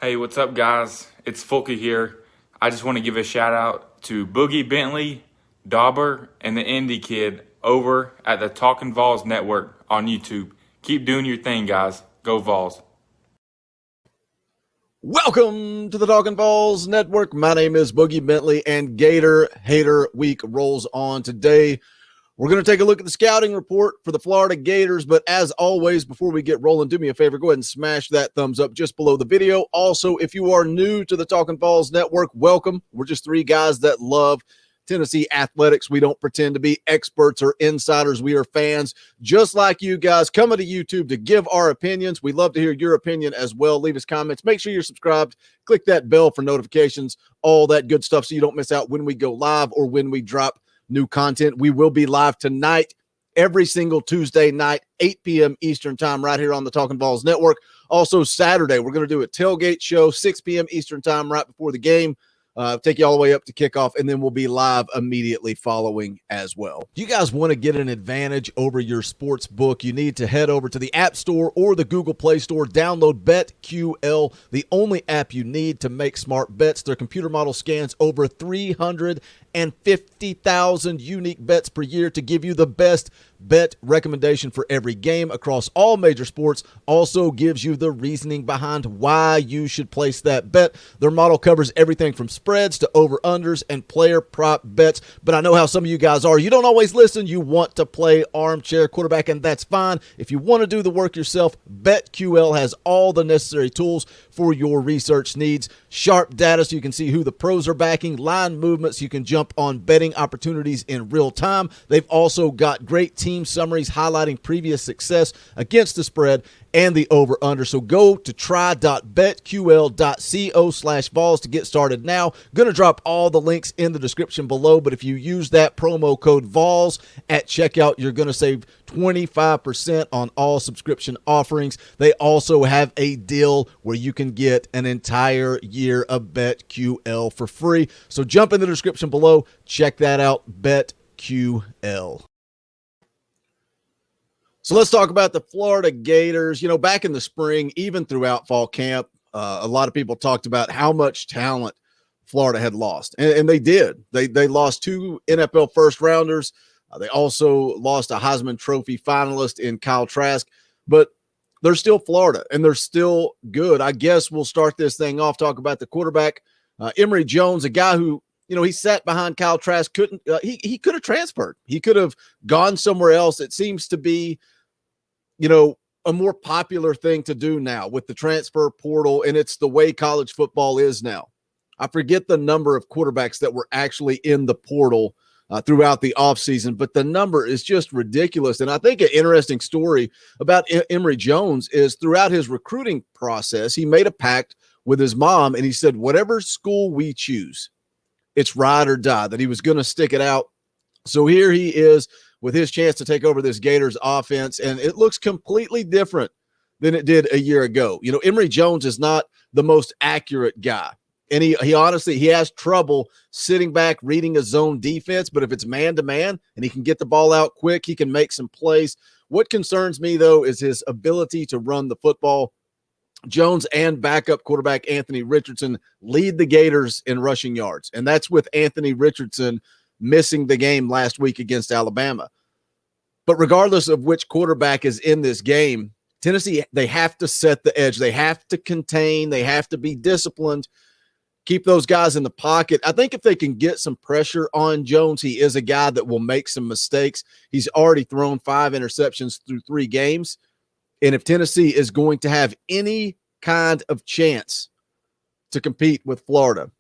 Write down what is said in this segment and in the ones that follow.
Hey, what's up, guys? It's Fulky here. I just want to give a shout out to Boogie Bentley, Dauber, and the Indie Kid over at the Talkin VAWLS network on YouTube. Keep doing your thing, guys. Go Vols. Welcome to the Talkin VAWLS network. My name is Boogie Bentley, and Gator Hater Week rolls on today. We're going to take a look at the scouting report for the Florida Gators, but as always, before we get rolling, do me a favor, go ahead and smash that thumbs up just below the video. Also, if you are new to the Talkin VAWLS network, welcome. We're just three guys that love Tennessee athletics. We don't pretend to be experts or insiders. We are fans just like you guys coming to YouTube to give our opinions. We love to hear your opinion as well. Leave us comments. Make sure you're subscribed. Click that bell for notifications, all that good stuff so you don't miss out when we go live or when we drop new content. We will be live tonight, every single Tuesday night, 8 p.m. Eastern time, right here on the Talkin VAWLS network. Also, Saturday, we're going to do a tailgate show, 6 p.m. Eastern time, right before the game. Take you all the way up to kickoff, and then we'll be live immediately following as well. Do you guys want to get an advantage over your sports book? You need to head over to the App Store or the Google Play Store. Download BetQL, the only app you need to make smart bets. Their computer model scans over 350,000 unique bets per year to give you the best bet recommendation for every game across all major sports. Also gives you the reasoning behind why you should place that bet. Their model covers everything from spreads to over-unders and player prop bets. But I know how some of you guys are. You don't always listen. You want to play armchair quarterback, and that's fine. If you want to do the work yourself, BetQL has all the necessary tools for your research needs. Sharp data so you can see who the pros are backing, line movements so you can jump on betting opportunities in real time. They've also got great team summaries highlighting previous success against the spread and the over-under. So go to try.betql.co/Vols to get started now. Going to drop all the links in the description below, but if you use that promo code VOLS at checkout, you're going to save 25% on all subscription offerings. They also have a deal where you can get an entire year of BetQL for free. So jump in the description below. Check that out, BetQL. So let's talk about the Florida Gators. You know, back in the spring, even throughout fall camp, a lot of people talked about how much talent Florida had lost. And they did. They lost two NFL first-rounders. They also lost a Heisman Trophy finalist in Kyle Trask. But they're still Florida, and they're still good. I guess we'll start this thing off, talk about the quarterback, Emory Jones, a guy who, you know, he sat behind Kyle Trask. He could have transferred. He could have gone somewhere else. It seems to be, you know, a more popular thing to do now with the transfer portal, and it's the way college football is now. I forget the number of quarterbacks that were actually in the portal throughout the offseason, but the number is just ridiculous. And I think an interesting story about Emory Jones is throughout his recruiting process, he made a pact with his mom, and he said, whatever school we choose, it's ride or die, that he was going to stick it out. So here he is with his chance to take over this Gators offense, and it looks completely different than it did a year ago. You know, Emory Jones is not the most accurate guy, and he honestly, he has trouble sitting back, reading a zone defense, but if it's man-to-man and he can get the ball out quick, he can make some plays. What concerns me, though, is his ability to run the football. Jones and backup quarterback Anthony Richardson lead the Gators in rushing yards, and that's with Anthony Richardson missing the game last week against Alabama. But regardless of which quarterback is in this game, Tennessee, they have to set the edge. They have to contain. They have to be disciplined, keep those guys in the pocket. I think if they can get some pressure on Jones, he is a guy that will make some mistakes. He's already thrown 5 interceptions through 3 games. And if Tennessee is going to have any kind of chance to compete with Florida,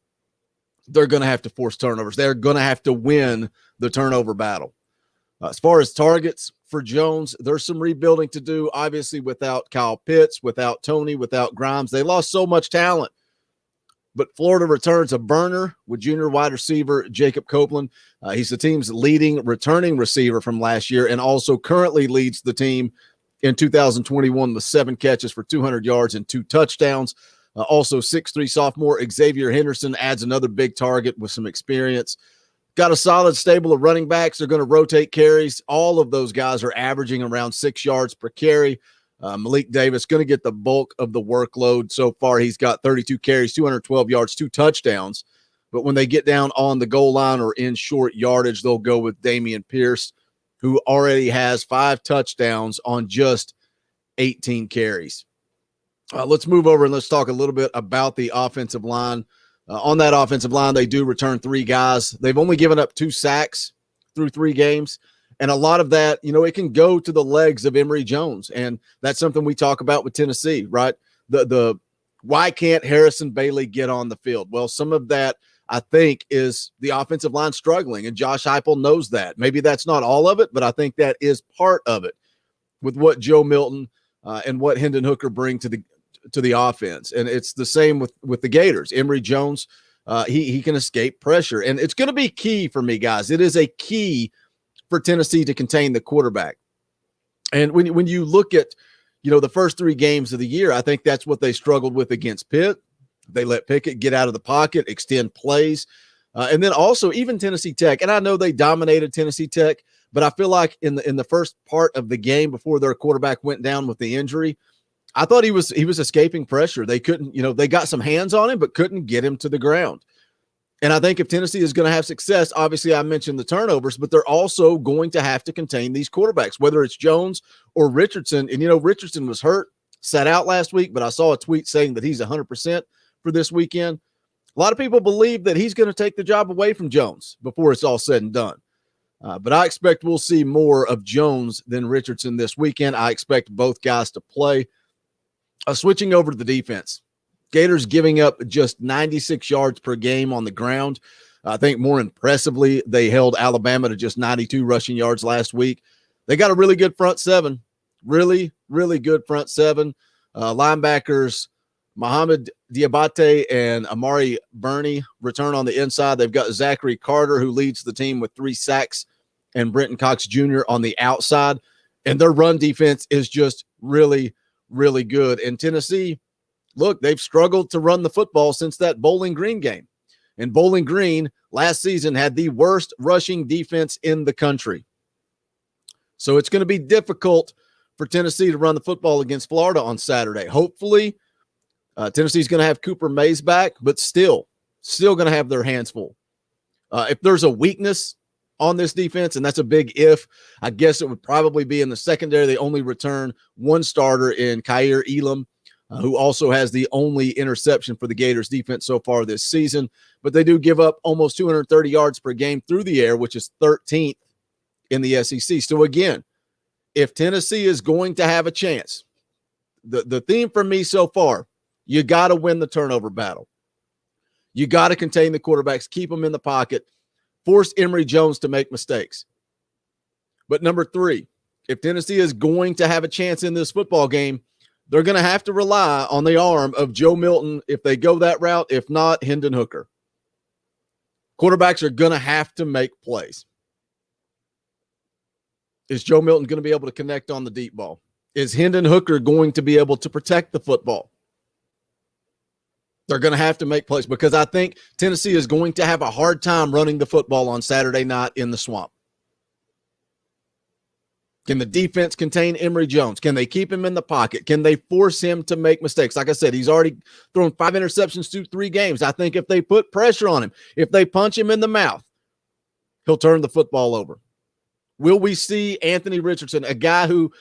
they're going to have to force turnovers. They're going to have to win the turnover battle. As far as targets for Jones, there's some rebuilding to do, obviously, without Kyle Pitts, without Tony, without Grimes. They lost so much talent. But Florida returns a burner with junior wide receiver Jacob Copeland. He's the team's leading returning receiver from last year and also currently leads the team in 2021 with 7 catches for 200 yards and 2 touchdowns. Also, 6'3" sophomore Xavier Henderson adds another big target with some experience. Got a solid stable of running backs. They're going to rotate carries. All of those guys are averaging around 6 yards per carry. Malik Davis going to get the bulk of the workload. So far, he's got 32 carries, 212 yards, 2 touchdowns. But when they get down on the goal line or in short yardage, they'll go with Dameon Pierce, who already has 5 touchdowns on just 18 carries. Let's move over and let's talk a little bit about the offensive line. On that offensive line, they do return 3 guys. They've only given up 2 sacks through 3 games. And a lot of that, it can go to the legs of Emory Jones. And that's something we talk about with Tennessee, right? The why can't Harrison Bailey get on the field? Well, some of that, I think, is the offensive line struggling. And Josh Heupel knows that. Maybe that's not all of it, but I think that is part of it with what Joe Milton and what Hendon Hooker bring to the offense. And it's the same with the Gators. Emory Jones, he can escape pressure. And it's going to be key for me, guys. It is a key for Tennessee to contain the quarterback. And when you look at, the first 3 games of the year, I think that's what they struggled with against Pitt. They let Pickett get out of the pocket, extend plays. And then also even Tennessee Tech. And I know they dominated Tennessee Tech, but I feel like in the first part of the game before their quarterback went down with the injury, I thought he was escaping pressure. They couldn't, they got some hands on him, but couldn't get him to the ground. And I think if Tennessee is going to have success, obviously I mentioned the turnovers, but they're also going to have to contain these quarterbacks, whether it's Jones or Richardson. And, Richardson was hurt, sat out last week, but I saw a tweet saying that he's 100% for this weekend. A lot of people believe that he's going to take the job away from Jones before it's all said and done. But I expect we'll see more of Jones than Richardson this weekend. I expect both guys to play. Switching over to the defense. Gators giving up just 96 yards per game on the ground. I think more impressively, they held Alabama to just 92 rushing yards last week. They got a really good front 7. Really, really good front 7. Linebackers Mohamed Diabate and Amari Burney return on the inside. They've got Zachary Carter, who leads the team with 3 sacks, and Brenton Cox Jr. on the outside. And their run defense is just really, really good. And Tennessee, look, they've struggled to run the football since that Bowling Green game. And Bowling Green last season had the worst rushing defense in the country. So it's going to be difficult for Tennessee to run the football against Florida on Saturday. Hopefully, Tennessee's going to have Cooper Mays back, but still going to have their hands full. If there's a weakness on this defense, and that's a big if, I guess it would probably be in the secondary. They only return 1 starter in Kaiir Elam, who also has the only interception for the Gators defense so far this season. But they do give up almost 230 yards per game through the air, which is 13th in the SEC. So again, if Tennessee is going to have a chance, the theme for me so far, you got to win the turnover battle. You got to contain the quarterbacks, keep them in the pocket, force Emory Jones to make mistakes. But number 3, if Tennessee is going to have a chance in this football game, they're going to have to rely on the arm of Joe Milton if they go that route. If not, Hendon Hooker. Quarterbacks are going to have to make plays. Is Joe Milton going to be able to connect on the deep ball? Is Hendon Hooker going to be able to protect the football? They're going to have to make plays because I think Tennessee is going to have a hard time running the football on Saturday night in the Swamp. Can the defense contain Emory Jones? Can they keep him in the pocket? Can they force him to make mistakes? Like I said, he's already thrown 5 interceptions through 3 games. I think if they put pressure on him, if they punch him in the mouth, he'll turn the football over. Will we see Anthony Richardson, a guy who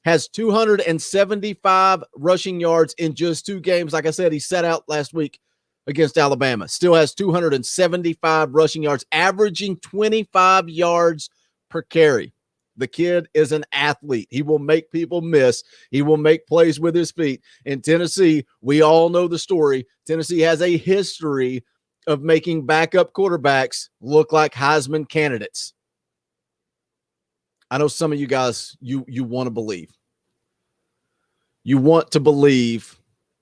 has 275 rushing yards in just 2 games? Like I said, he sat out last week against Alabama. Still has 275 rushing yards, averaging 25 yards per carry. The kid is an athlete. He will make people miss. He will make plays with his feet. In Tennessee, we all know the story. Tennessee has a history of making backup quarterbacks look like Heisman candidates. I know some of you guys, you want to believe. You want to believe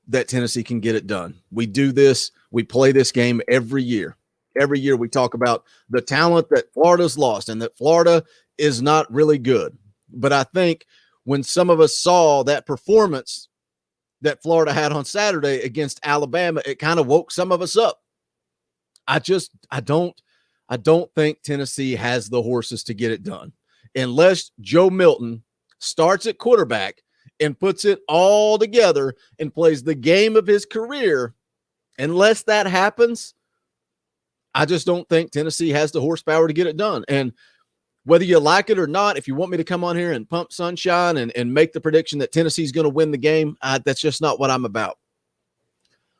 that Tennessee can get it done. We do this. We play this game every year. Every year we talk about the talent that Florida's lost and that Florida is not really good. But I think when some of us saw that performance that Florida had on Saturday against Alabama, it kind of woke some of us up. I don't think Tennessee has the horses to get it done unless Joe Milton starts at quarterback and puts it all together and plays the game of his career, unless that happens, I just don't think Tennessee has the horsepower to get it done. And whether you like it or not, if you want me to come on here and pump sunshine and make the prediction that Tennessee's going to win the game, that's just not what I'm about.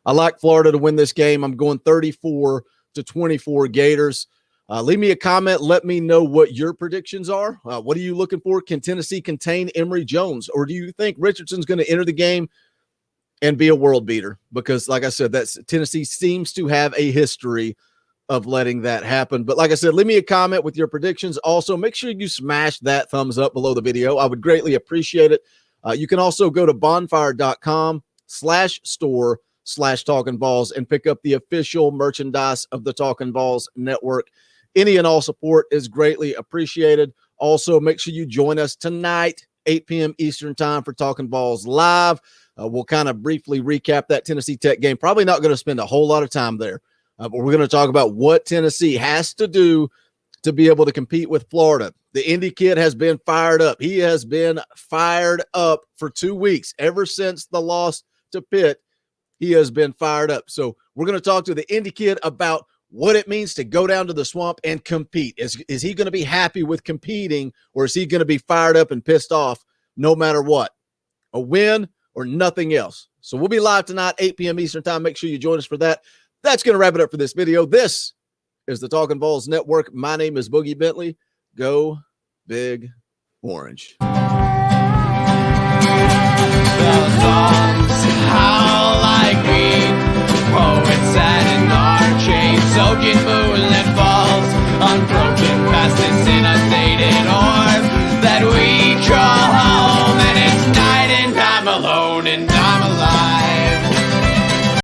I like Florida to win this game. I'm going 34-24 Gators. Leave me a comment. Let me know what your predictions are. What are you looking for? Can Tennessee contain Emory Jones? Or do you think Richardson's going to enter the game and be a world beater? Because, like I said, Tennessee seems to have a history of letting that happen. But like I said, leave me a comment with your predictions. Also, make sure you smash that thumbs up below the video. I would greatly appreciate it. You can also go to bonfire.com/store/Talkin VAWLS and pick up the official merchandise of the Talkin VAWLS network. Any and all support is greatly appreciated. Also, make sure you join us tonight, 8 p.m. Eastern time for Talkin VAWLS Live. We'll kind of briefly recap that Tennessee Tech game. Probably not going to spend a whole lot of time there. But we're going to talk about what Tennessee has to do to be able to compete with Florida. The Indy kid has been fired up. He has been fired up for 2 weeks. Ever since the loss to Pitt, he has been fired up. So we're going to talk to the Indy kid about what it means to go down to the swamp and compete. Is he going to be happy with competing, or is he going to be fired up and pissed off no matter what? A win or nothing else. So we'll be live tonight, 8 p.m. Eastern time. Make sure you join us for that. That's going to wrap it up for this video. This is the Talkin VAWLS Network. My name is Boogie Bentley. Go Big Orange. The